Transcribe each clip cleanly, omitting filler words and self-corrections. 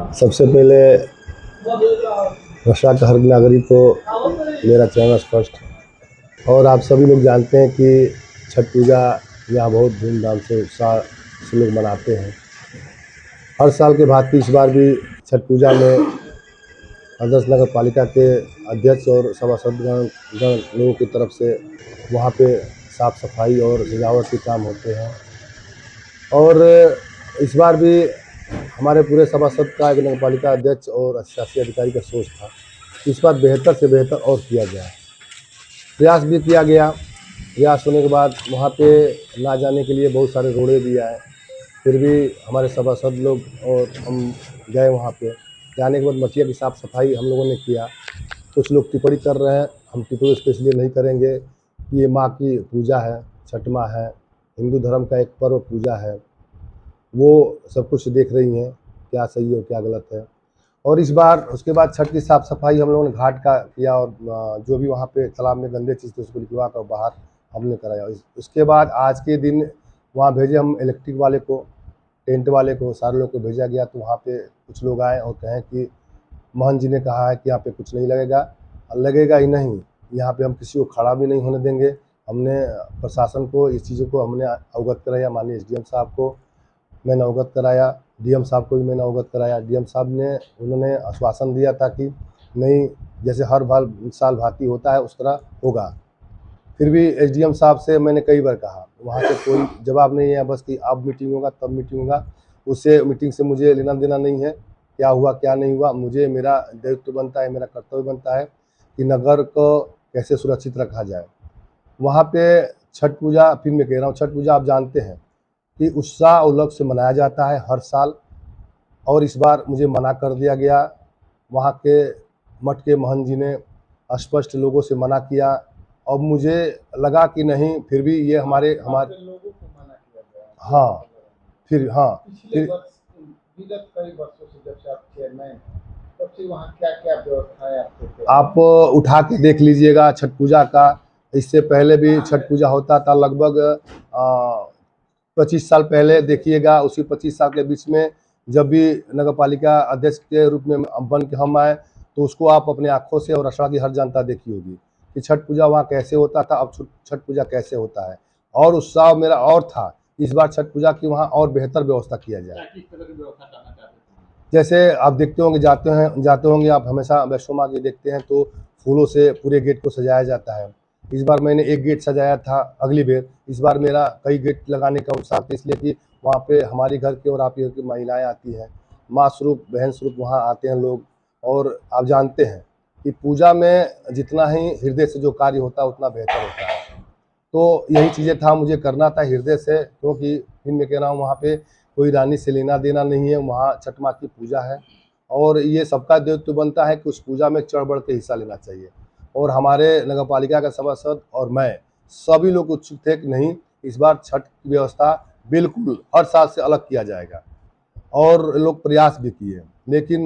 सबसे पहले रक्षा का हर नागरिक को मेरा चरण स्पष्ट। और आप सभी लोग जानते हैं कि छठ पूजा यहाँ बहुत धूमधाम से उत्साह से लोग मनाते हैं। हर साल के भांति इस बार भी छठ पूजा में आदर्श नगर पालिका के अध्यक्ष और सभासदगण लोगों की तरफ से वहाँ पे साफ सफाई और सजावट के काम होते हैं। और इस बार भी हमारे पूरे सभासद का एक नगर पालिका अध्यक्ष और शासी अधिकारी का सोच था इस बार बेहतर से बेहतर और किया जाए। प्रयास भी किया गया। प्रयास होने के बाद वहाँ पे ना जाने के लिए बहुत सारे रोड़े भी आए, फिर भी हमारे सभासद लोग और हम गए वहाँ पे। जाने के बाद मटिया की साफ़ सफाई हम लोगों ने किया। कुछ लोग टिप्पणी कर रहे हैं, हम टिप्पणी उस पर इसलिए नहीं करेंगे कि ये माँ की पूजा है, छठ माँ है, हिंदू धर्म का एक पर्व पूजा है, वो सब कुछ देख रही हैं क्या सही है क्या गलत है। और इस बार उसके बाद छठ की साफ़ सफाई हम लोगों ने घाट का किया और जो भी वहाँ पे तालाब में गंदे चीज़ थे उसको निकलवा कर बाहर हमने कराया। उसके बाद आज के दिन वहाँ भेजे हम इलेक्ट्रिक वाले को, टेंट वाले को, सारे लोग को भेजा गया। तो वहाँ पे कुछ लोग आए और कहें कि महंत जी ने कहा है कि यहाँ पे कुछ नहीं लगेगा, लगेगा ही नहीं, यहाँ पे हम किसी को खड़ा भी नहीं होने देंगे। हमने प्रशासन को इस चीज़ों को हमने अवगत कराया, माननीय SDM साहब को मैंने अवगत कराया, DM साहब को भी मैंने अवगत कराया। DM साहब ने उन्होंने आश्वासन दिया था कि नहीं, जैसे हर साल भांति होता है उस तरह होगा। फिर भी SDM साहब से मैंने कई बार कहा, वहाँ से कोई जवाब नहीं है, बस कि अब मीटिंग होगा तब मीटिंग होगा। उससे मीटिंग से मुझे लेना देना नहीं है, क्या हुआ क्या नहीं हुआ। मुझे मेरा दायित्व बनता है, मेरा कर्तव्य बनता है कि नगर को कैसे सुरक्षित रखा जाए। वहाँ पे छठ पूजा, फिर मैं कह रहा हूँ, छठ पूजा आप जानते हैं कि उत्साह उल्लास से मनाया जाता है हर साल, और इस बार मुझे मना कर दिया गया। वहाँ के मठ के महंत जी ने स्पष्ट लोगों से मना किया। अब मुझे लगा कि नहीं, फिर भी ये हमारे लोगों को मना किया गया। हाँ, फिर विगत कई वर्षों से जब से आप चेयरमैन हैं, तब से वहाँ क्या-क्या व्यवस्था है आपके? आप उठा के देख लीजिएगा छठ पूजा का। इससे पहले भी छठ पूजा होता था, लगभग 25 साल पहले देखिएगा। उसी 25 साल के बीच में जब भी नगर पालिका अध्यक्ष के रूप में बन के हम आए, तो उसको आप अपने आँखों से और रसड़ा की हर जनता देखी होगी कि छठ पूजा वहाँ कैसे होता था, अब छठ पूजा कैसे होता है। और उत्साह मेरा और था इस बार छठ पूजा की वहाँ और बेहतर व्यवस्था किया जाए। जैसे आप देखते होंगे, जाते होंगे आप, हमेशा वैष्णो माँ की देखते हैं तो फूलों से पूरे गेट को सजाया जाता है। इस बार मैंने एक गेट सजाया था, अगली बार इस बार मेरा कई गेट लगाने का उत्साह था, इसलिए कि वहाँ पे हमारे घर के और आप घर की महिलाएं आती हैं, माँ स्वरूप, बहन स्वरूप वहाँ आते हैं लोग। और आप जानते हैं कि पूजा में जितना ही हृदय से जो कार्य होता है उतना बेहतर होता है। तो यही चीज़ें था, मुझे करना था हृदय से, क्योंकि फिर मैं कह रहा हूँ वहाँ पे कोई रानी से लेना देना नहीं है, वहाँ छठ माँ की पूजा है और ये सबका दायित्व बनता है कि उस पूजा में चढ़ बढ़ के हिस्सा लेना चाहिए। और हमारे नगर पालिका का सभासद और मैं सभी लोग उत्सुक थे कि नहीं, इस बार छठ की व्यवस्था बिल्कुल हर साल से अलग किया जाएगा, और लोग प्रयास भी किए। लेकिन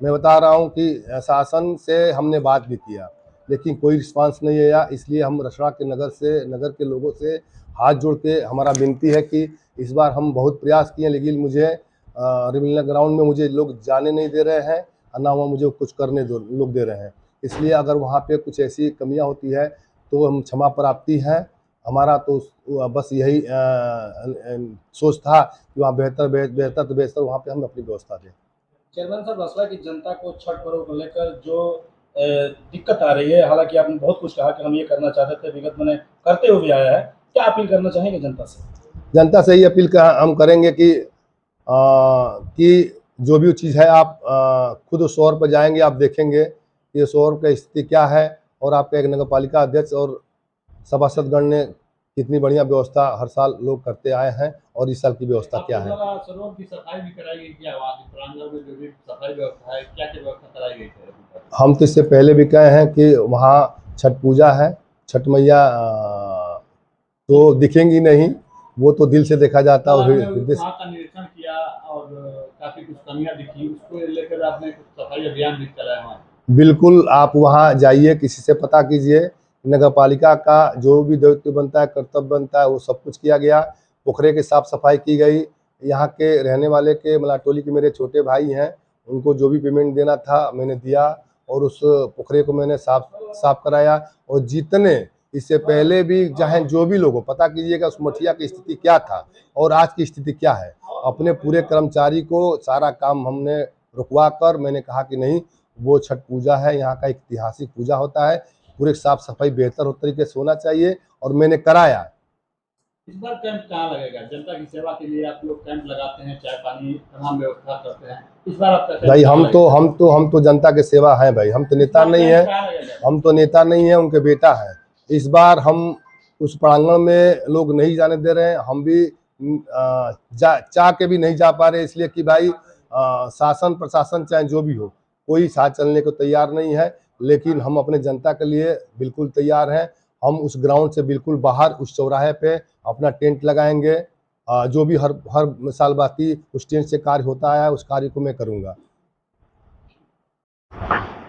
मैं बता रहा हूँ कि शासन से हमने बात भी किया, लेकिन कोई रिस्पांस नहीं आया। इसलिए हम रसड़ा के नगर के लोगों से हाथ जोड़ के हमारा विनती है कि इस बार हम बहुत प्रयास किए, लेकिन मुझे रिमिलना ग्राउंड में मुझे लोग जाने नहीं दे रहे हैं, और ना वहाँ मुझे कुछ करने लोग दे रहे हैं। इसलिए अगर वहाँ पे कुछ ऐसी कमियां होती है तो हम क्षमा प्राप्ति हैं। हमारा तो बस यही सोच था कि वहाँ बेहतर वहाँ पे हम अपनी व्यवस्था दें। चेयरमैन साहब, रसड़ा की जनता को छठ पर्व को लेकर जो दिक्कत आ रही है, हालांकि आपने बहुत कुछ कहा कि हम ये करना चाहते थे, विगत में करते हुए भी आया है, क्या अपील करना चाहेंगे जनता से? जनता से ही अपील हम करेंगे कि जो भी चीज़ है आप खुद उस शहर पर जाएंगे, आप देखेंगे ये शहर की स्थिति क्या है, और आपका एक नगर पालिका अध्यक्ष और सभासदगण ने कितनी बढ़िया व्यवस्था हर साल लोग करते आए हैं, और इस साल की व्यवस्था क्या है। सरोवर की सफाई भी कराई गई, क्या प्रांगण में जो भी सफाई व्यवस्था है, क्या क्या व्यवस्था कराई गई है? हम तो इससे पहले भी कहे हैं कि वहाँ छठ पूजा है, छठ मैया तो दिखेंगी नहीं, वो तो दिल से देखा जाता है। हृदय का निरीक्षण किया और काफी कुछ कमियां दिखी, उसको लेकर आपने कुछ सफाई अभियान भी चलाया वहाँ? बिल्कुल, आप वहाँ जाइए, किसी से पता कीजिए। नगर पालिका का जो भी दायित्व बनता है, कर्तव्य बनता है, वो सब कुछ किया गया। पोखरे की साफ सफाई की गई, यहाँ के रहने वाले के मलाटोली के मेरे छोटे भाई हैं, उनको जो भी पेमेंट देना था मैंने दिया और उस पोखरे को मैंने साफ कराया। और जितने इससे पहले भी चाहे जो भी लोग हो, पता कीजिएगा उस मठिया की स्थिति क्या था और आज की स्थिति क्या है। अपने पूरे कर्मचारी को सारा काम हमने रुकवा कर मैंने कहा कि नहीं, वो छठ पूजा है, यहाँ का एक ऐतिहासिक पूजा होता है, पूरे साफ सफाई बेहतर तरीके से होना चाहिए और मैंने कराया। इस बार कैंप कहाँ लगेगा? जनता की सेवा के लिए आप लोग कैंप लगाते हैं, चाय पानी तमाम व्यवस्था करते हैं, इस बार आपका कैंप भाई कहाँ हम तो जनता के सेवा है भाई, हम तो नेता नहीं है, हम तो नेता नहीं है, उनके बेटा है। इस बार हम उस प्रांगण में लोग नहीं जाने दे रहे हैं, हम भी चाह के भी नहीं जा पा रहे, इसलिए कि भाई शासन प्रशासन चाहे जो भी हो, कोई साथ चलने को तैयार नहीं है। लेकिन हम अपने जनता के लिए बिल्कुल तैयार हैं। हम उस ग्राउंड से बिल्कुल बाहर उस चौराहे पे अपना टेंट लगाएंगे। जो भी हर साल बाकी उस टेंट से कार्य होता है, उस कार्य को मैं करूँगा।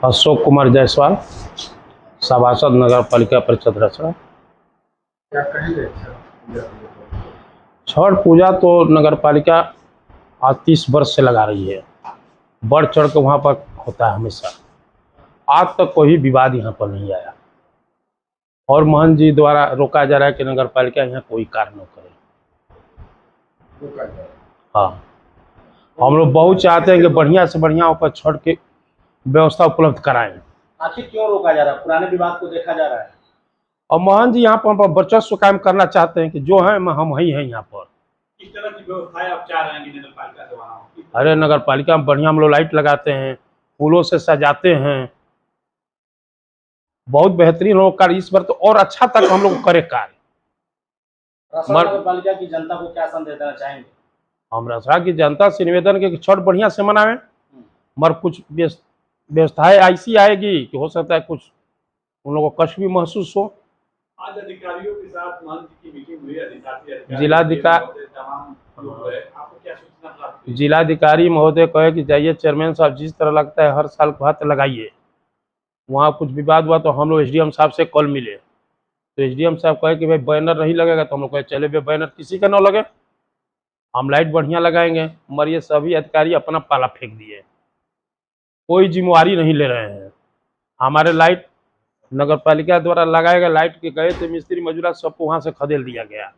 अशोक कुमार जायसवाल, सभासद नगर पालिका परिषद रसड़ा। क्या कहेंगे? छठ पूजा तो नगर पालिका आज 30 वर्ष से लगा रही है, बढ़ चढ़ के वहाँ पर होता है हमेशा। आज तक कोई विवाद यहाँ पर नहीं आया और महंत जी द्वारा रोका जा रहा है कि नगर पालिका यहाँ कोई कार्य न करे। हाँ, हम लोग बहुत चाहते हैं कि बढ़िया से बढ़िया ऊपर छठ की व्यवस्था उपलब्ध कराएं। आखिर क्यों रोका जा रहा है? पुराने विवाद को देखा जा रहा है और महंत जी यहाँ पर वर्चस्व कायम करना चाहते हैं कि जो है हम ही हैं यहाँ पर। किस तरह की व्यवस्थाएं आप चाह रहे हैं कि नगर पालिका से वहाँ? अरे नगर पालिका में बढ़िया हम लोग लाइट लगाते हैं, फूलों से सजाते हैं, बहुत बेहतरीन हो कार्य। इस बार तो और अच्छा तक हम लोग करे कार्य। नगर पालिका की जनता को क्या संदेश देना चाहेंगे? हम रसड़ा की जनता से निवेदन के छठ बढ़िया से मनावें, मगर कुछ व्यवस्थाएं ऐसी आएगी कि हो सकता है कुछ उन लोगों को कष्ट भी महसूस हो। आज अधिकारियों के साथ महंत जी की मीटिंग हुई, जिलाधिकारी महोदय कहे कि जाइए चेयरमैन साहब, जिस तरह लगता है हर साल को हाथ लगाइए। वहाँ कुछ विवाद हुआ तो हम लोग एसडीएम साहब से कल मिले, तो एसडीएम साहब कहे कि भाई बैनर नहीं लगेगा, तो हम लोग कहे चले भाई बैनर किसी का न लगे, हम लाइट बढ़िया लगाएंगे। मगर ये सभी अधिकारी अपना पाला फेंक दिए, कोई जिम्मेवारी नहीं ले रहे हैं। हमारे लाइट नगर पालिका द्वारा लगाएगा, लाइट के गए थे मिस्त्री मजूरा सबको वहाँ से खदेड़ दिया गया।